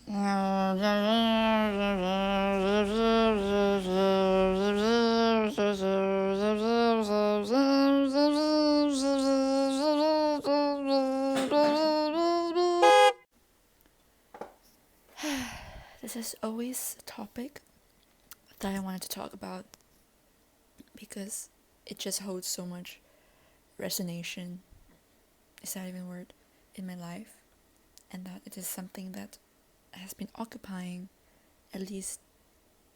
This is always a topic that I wanted to talk about because it just holds so much resonation, is that even a word, in my life, and that it is something that has been occupying at least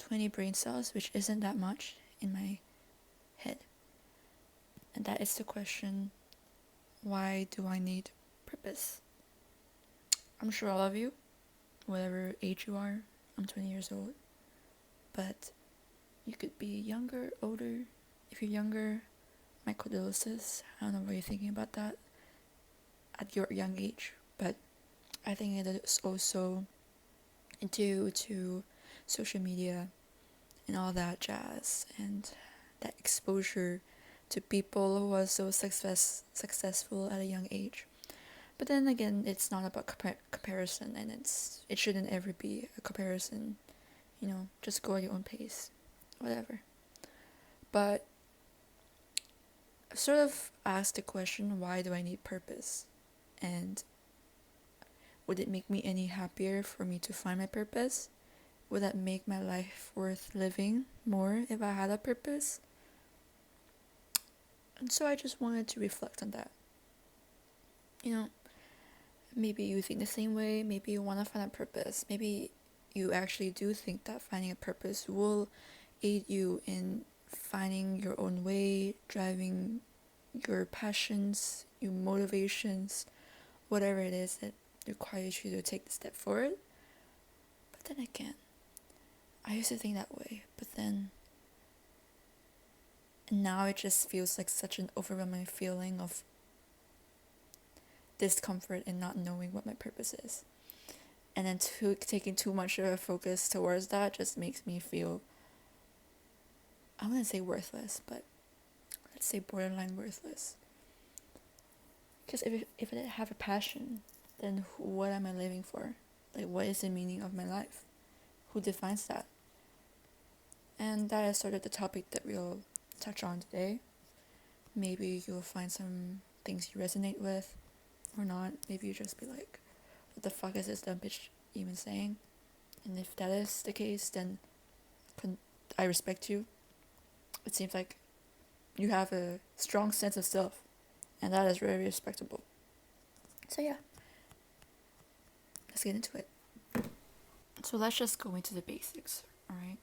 20 brain cells, which isn't that much in my head. And that is the question, why do I need purpose? I'm sure all of you, whatever age you are, I'm 20 years old, but you could be younger, older. If you're younger, my condolences. I don't know what you're thinking about that at your young age, but I think it is also due to social media and all that jazz and that exposure to people who are so successful at a young age. But then again, it's not about comparison, and it shouldn't ever be a comparison. Just go at your own pace, whatever. But I've sort of asked the question, why do I need purpose? And would it make me any happier for me to find my purpose? Would that make my life worth living more if I had a purpose? And so I just wanted to reflect on that. Maybe you think the same way, maybe you want to find a purpose, maybe you actually do think that finding a purpose will aid you in finding your own way, driving your passions, your motivations, whatever it is that requires you to take the step forward. But then again, I used to think that way, but then now it just feels like such an overwhelming feeling of discomfort and not knowing what my purpose is. And then taking too much of a focus towards that just makes me feel, I wouldn't say worthless, but let's say borderline worthless. Because if I didn't have a passion, then what am I living for? Like, what is the meaning of my life? Who defines that? And that is sort of the topic that we'll touch on today. Maybe you'll find some things you resonate with, or not. Maybe you just be like, what the fuck is this dumb bitch even saying? And if that is the case, then I respect you. It seems like you have a strong sense of self, and that is very respectable. So yeah, let's get into it. So let's just go into the basics, alright?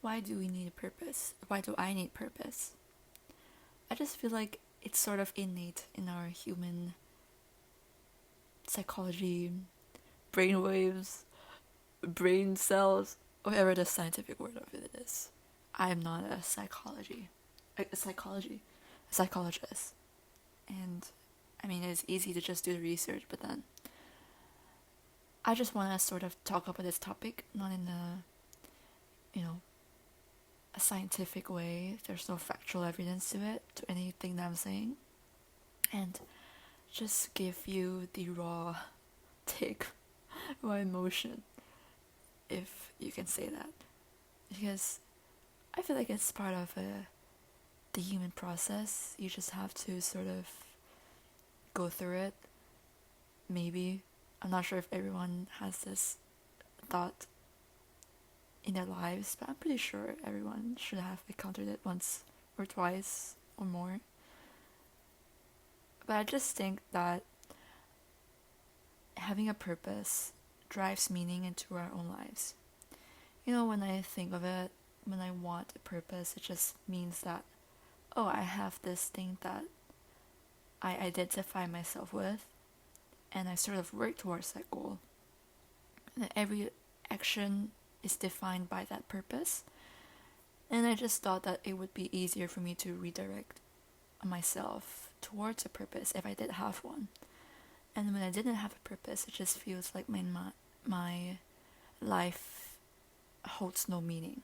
Why do we need a purpose? Why do I need purpose? I just feel like it's sort of innate in our human psychology, brain waves, brain cells, whatever the scientific word of it is. I am not a psychologist. And I mean, it's easy to just do the research, but then I just want to sort of talk about this topic, not in a scientific way. There's no factual evidence to it, to anything that I'm saying. And just give you the raw take, raw emotion, if you can say that. Because I feel like it's part of the human process. You just have to sort of go through it. Maybe. I'm not sure if everyone has this thought in their lives, but I'm pretty sure everyone should have encountered it once or twice or more. But I just think that having a purpose drives meaning into our own lives. When I think of it, when I want a purpose, it just means that, I have this thing that I identify myself with, and I sort of work towards that goal. And every action is defined by that purpose. And I just thought that it would be easier for me to redirect myself towards a purpose if I did have one. And when I didn't have a purpose, it just feels like my life holds no meaning.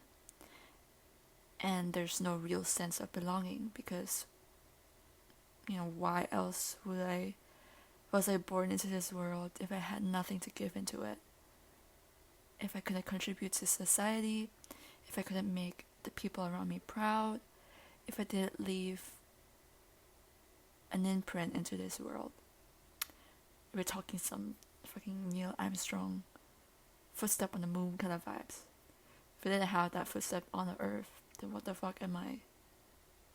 And there's no real sense of belonging because, why else was I born into this world if I had nothing to give into it? if I couldn't contribute to society, if I couldn't make the people around me proud, if I didn't leave an imprint into this world. We're talking some fucking Neil Armstrong footstep on the moon kind of vibes. If I didn't have that footstep on the earth, then what the fuck am I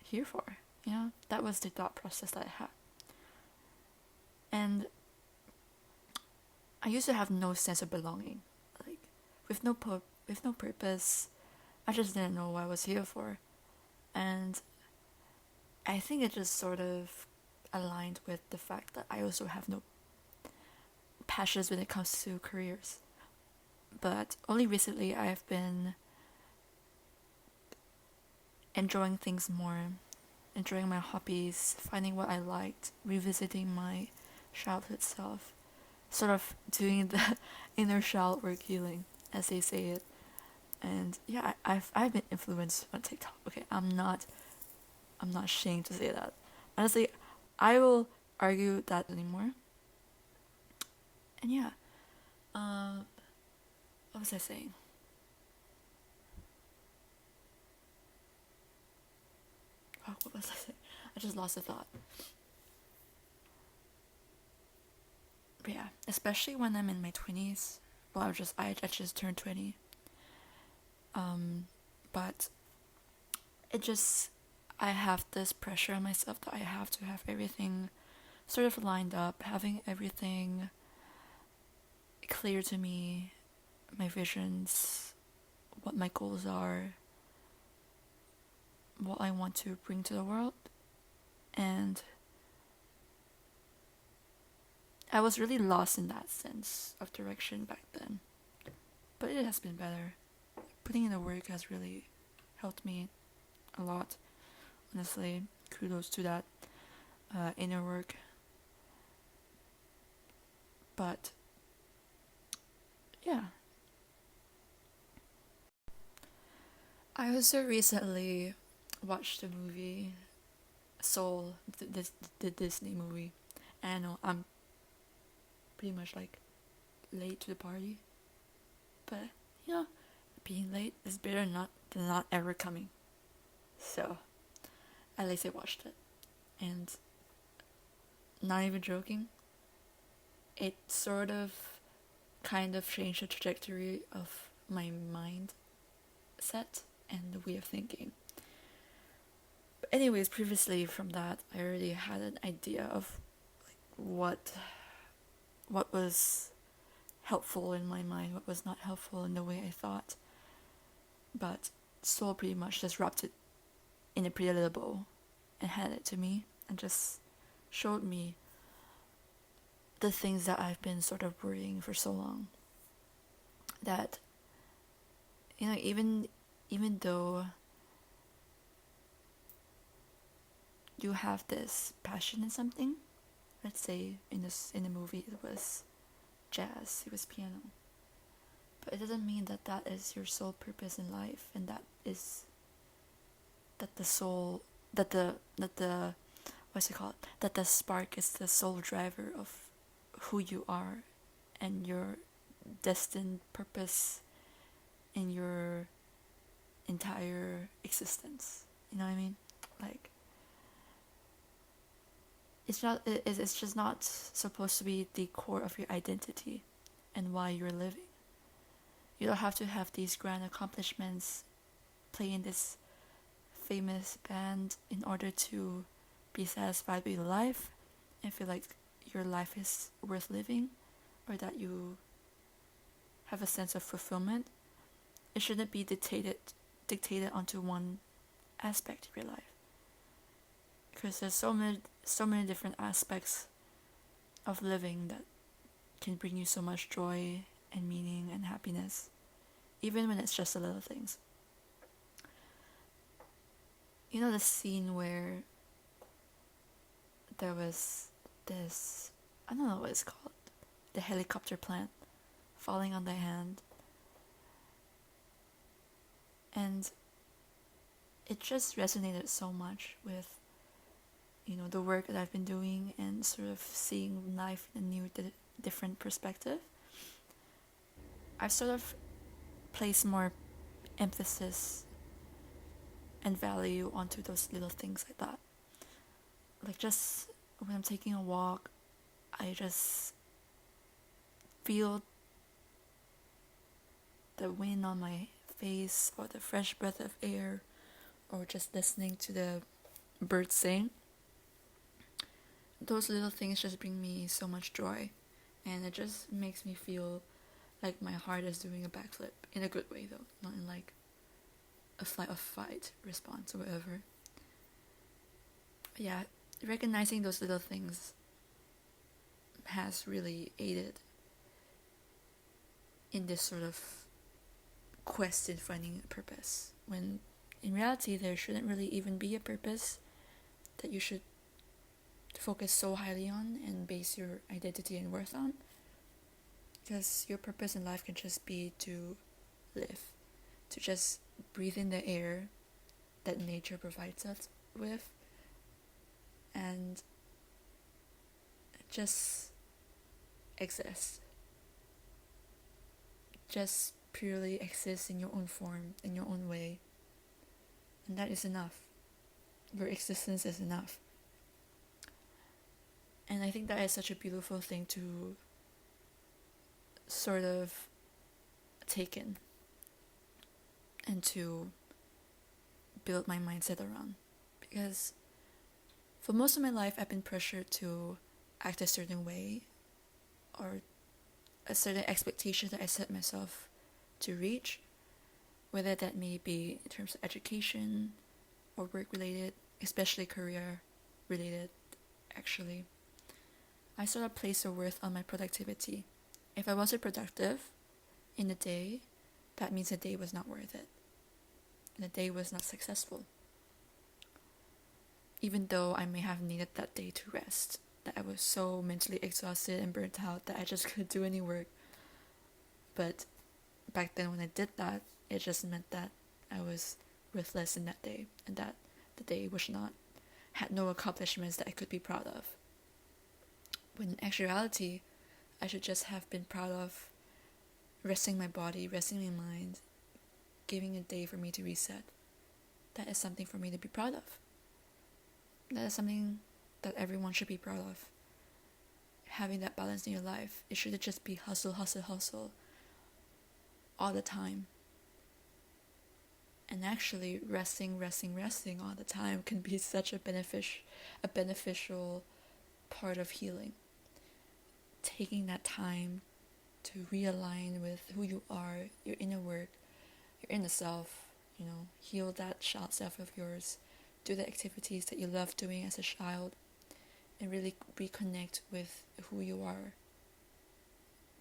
here for? You know, that was the thought process that I had. And I used to have no sense of belonging, like with no purpose. I just didn't know what I was here for, and I think it just sort of aligned with the fact that I also have no passions when it comes to careers. But only recently I've been enjoying things more, enjoying my hobbies, finding what I liked, revisiting my childhood self, sort of doing the inner child work healing, as they say it. And yeah, I've been influenced on TikTok. Okay, I'm not ashamed to say that. Honestly, I will argue that anymore. And yeah, what was I saying? Oh, what was I saying? I just lost a thought. But yeah, especially when I'm in my 20s. Well, I just turned 20. But it just, I have this pressure on myself that I have to have everything sort of lined up, having everything clear to me, my visions, what my goals are, what I want to bring to the world. And I was really lost in that sense of direction back then. But it has been better. Putting in the work has really helped me a lot. Honestly, kudos to that inner work. But yeah, I also recently watched the movie Soul, the Disney movie. And I know I'm pretty much like late to the party, but you know, being late is better than not ever coming. So at least I watched it, and not even joking, it sort of kind of changed the trajectory of my mindset and the way of thinking. But anyways, previously from that, I already had an idea of like what was helpful in my mind, what was not helpful in the way I thought. But Soul pretty much just wrapped it in a pretty little bow and handed it to me and just showed me the things that I've been sort of worrying for so long. That, you know, even though you have this passion in something, let's say in the movie it was jazz, it was piano, but it doesn't mean that that is your sole purpose in life, and that the what's it called, that the spark is the sole driver of who you are and your destined purpose in your entire existence. You know what I mean? Like, it's just not supposed to be the core of your identity and why you're living. You don't have to have these grand accomplishments, play in this famous band in order to be satisfied with your life and feel like your life is worth living, or that you have a sense of fulfillment. It shouldn't be dictated onto one aspect of your life, because there's so many different aspects of living that can bring you so much joy and meaning and happiness, even when it's just the little things. You know the scene where there was this, I don't know what it's called, the helicopter plant falling on their hand, and it just resonated so much with, you know, the work that I've been doing and sort of seeing life in a new, different perspective. I've sort of place more emphasis and value onto those little things like that. Like, just when I'm taking a walk, I just feel the wind on my face, or the fresh breath of air, or just listening to the birds sing. Those little things just bring me so much joy, and it just makes me feel like my heart is doing a backflip, in a good way though, not in like a flight or fight response or whatever. Yeah, recognizing those little things has really aided in this sort of quest in finding a purpose, when in reality there shouldn't really even be a purpose that you should focus so highly on and base your identity and worth on, because your purpose in life can just be to live, to just breathe in the air that nature provides us with, and just exist. Just purely exist in your own form, in your own way. And that is enough. Your existence is enough. And I think that is such a beautiful thing to sort of take in and to build my mindset around. Because for most of my life, I've been pressured to act a certain way, or a certain expectation that I set myself to reach, whether that may be in terms of education or work related, especially career related, actually. I sort of place a worth on my productivity. If I wasn't productive in a day, that means the day was not worth it. And the day was not successful. Even though I may have needed that day to rest, that I was so mentally exhausted and burnt out that I just couldn't do any work. But back then when I did that, it just meant that I was worthless in that day, and that the day had no accomplishments that I could be proud of. When in actuality, I should just have been proud of resting my body, resting my mind, giving a day for me to reset. That is something for me to be proud of. That is something that everyone should be proud of. Having that balance in your life. It shouldn't just be hustle, hustle, hustle all the time. And actually resting all the time can be such a beneficial part of healing. Taking that time to realign with who you are, your inner work, your inner self, heal that child self of yours, do the activities that you loved doing as a child, and really reconnect with who you are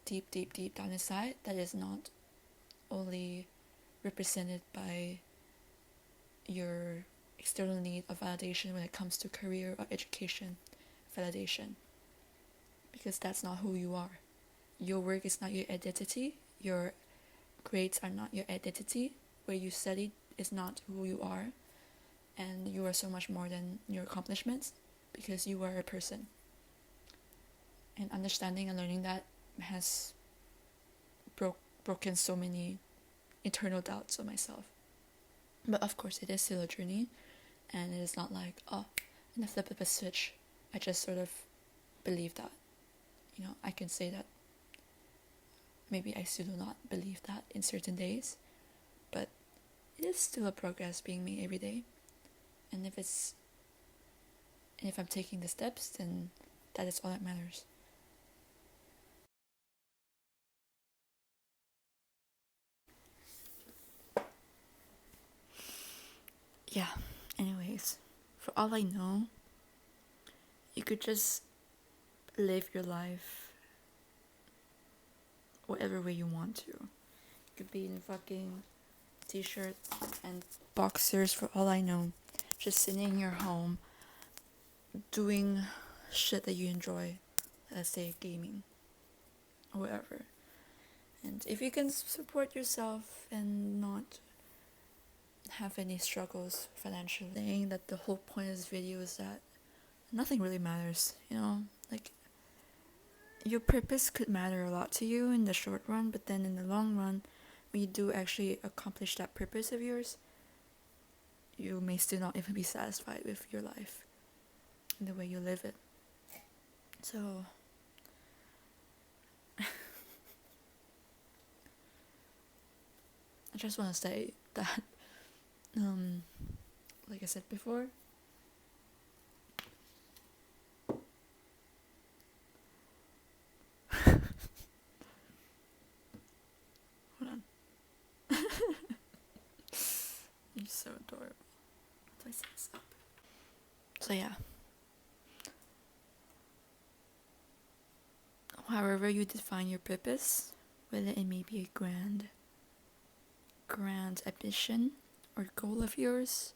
deep, deep, deep down inside. That is not only represented by your external need of validation when it comes to career or education validation, because that's not who you are. Your work is not your identity. Your grades are not your identity. Where you studied is not who you are. And you are so much more than your accomplishments, because you are a person. And understanding and learning that has broken so many internal doubts of myself. But of course, it is still a journey, and it is not like, in the flip of a switch, I just sort of believe that. I can say that maybe I still do not believe that in certain days, but it is still a progress being made every day. And if I'm taking the steps, then that is all that matters. Yeah, anyways, for all I know, you could just live your life whatever way you want to. You could be in a fucking t-shirt and boxers, for all I know, just sitting in your home doing shit that you enjoy, let's say gaming or whatever. And if you can support yourself and not have any struggles financially, saying that the whole point of this video is that nothing really matters, like your purpose could matter a lot to you in the short run, but then in the long run, when you do actually accomplish that purpose of yours, you may still not even be satisfied with your life and the way you live it. So I just want to say that, like I said before, hold on. You're so adorable. How do I set this up? So yeah. However you define your purpose, whether it may be a grand ambition or goal of yours,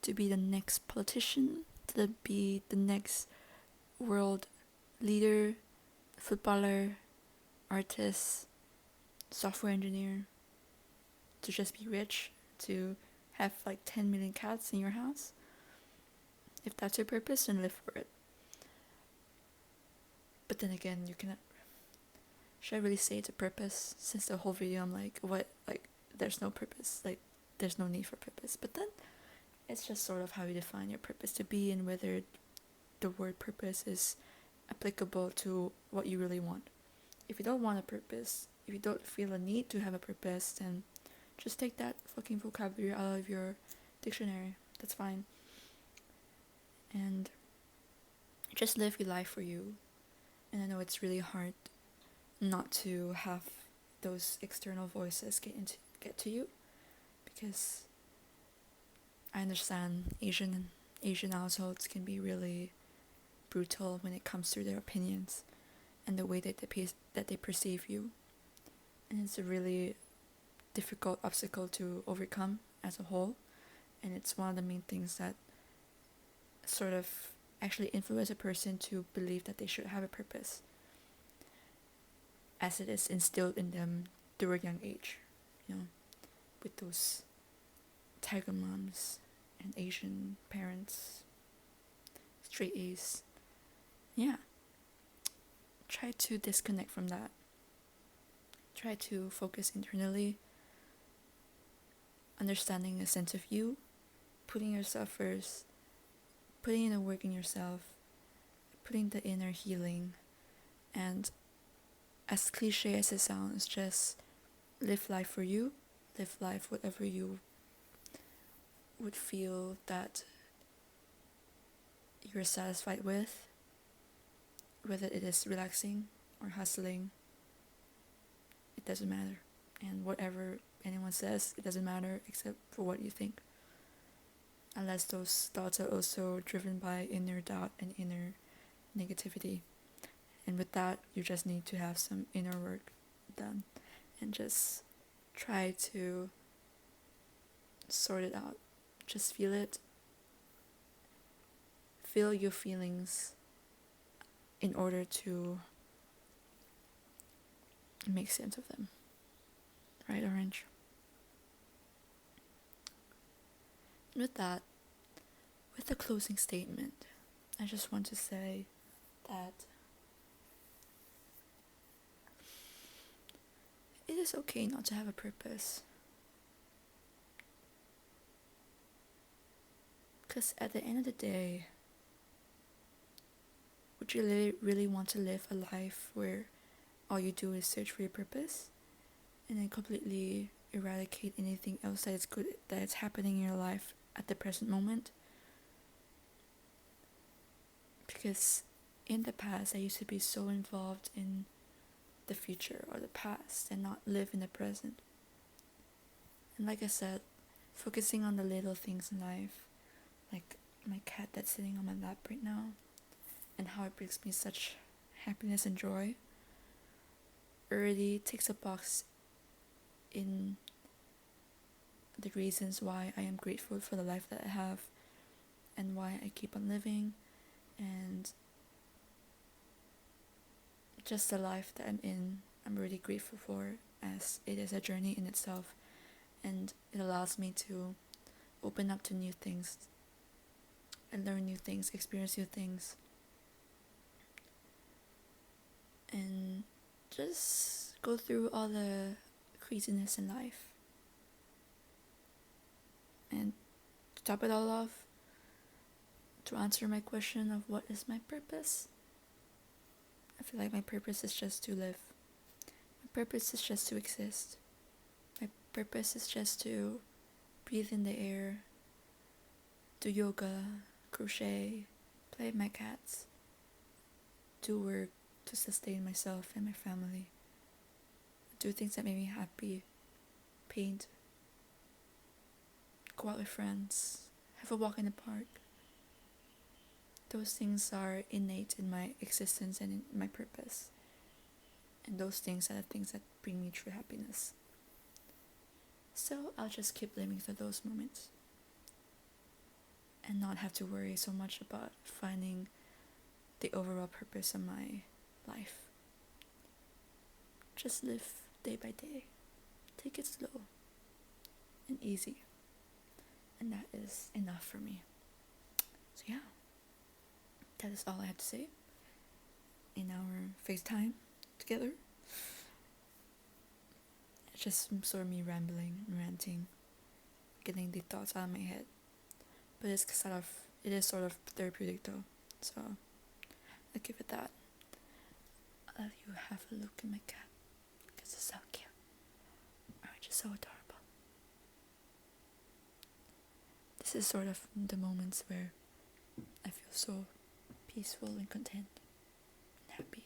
to be the next politician, to be the next world leader, footballer, artist, software engineer, to just be rich, to have like 10 million cats in your house. If that's your purpose, then live for it. But then again, you cannot. Should I really say it's a purpose? Since the whole video I'm like, what? Like, there's no purpose. Like, there's no need for purpose. But then it's just sort of how you define your purpose to be, and whether the word purpose is applicable to what you really want. If you don't want a purpose, if you don't feel a need to have a purpose, then just take that fucking vocabulary out of your dictionary. That's fine. And just live your life for you. And I know it's really hard not to have those external voices get to you, because I understand Asian households can be really brutal when it comes to their opinions and the way that they perceive you, and it's a really difficult obstacle to overcome as a whole, and it's one of the main things that sort of actually influence a person to believe that they should have a purpose, as it is instilled in them through a young age, with those tiger moms and Asian parents, straight A's. Yeah. Try to disconnect from that. Try to focus internally, understanding a sense of you, putting yourself first, putting in the work in yourself, putting the inner healing, and as cliche as it sounds, just live life for you, live life whatever you would feel that you're satisfied with, whether it is relaxing or hustling, it doesn't matter. And whatever anyone says, it doesn't matter except for what you think. Unless those thoughts are also driven by inner doubt and inner negativity. And with that, you just need to have some inner work done and just try to sort it out. Just feel it. Feel your feelings in order to make sense of them. Right, Orange? With that, with the closing statement, I just want to say that it is okay not to have a purpose. Because at the end of the day, would you really want to live a life where all you do is search for your purpose and then completely eradicate anything else that is good, that is happening in your life at the present moment? Because in the past, I used to be so involved in the future or the past and not live in the present. And like I said, focusing on the little things in life, like my cat that's sitting on my lap right now, and how it brings me such happiness and joy, already ticks a box in the reasons why I am grateful for the life that I have and why I keep on living, and just the life that I'm in, I'm really grateful for, as it is a journey in itself, and it allows me to open up to new things and learn new things, experience new things, and just go through all the craziness in life. And to top it all off, to answer my question of what is my purpose, I feel like my purpose is just to live. My purpose is just to exist. My purpose is just to breathe in the air, do yoga, crochet, play with my cats, do work to sustain myself and my family, do things that make me happy, paint, go out with friends, have a walk in the park. Those things are innate in my existence and in my purpose. And those things are the things that bring me true happiness. So I'll just keep living through those moments and not have to worry so much about finding the overall purpose of my life. Just live day by day. Take it slow and easy. And that is enough for me. So yeah, that is all I have to say in our FaceTime together. It's just sort of me rambling and ranting, getting the thoughts out of my head. But it is sort of therapeutic though. So I'll give it that. I'll let you have a look at my cat, because it's so cute. Aren't you so adorable? This is sort of the moments where I feel so peaceful and content and happy.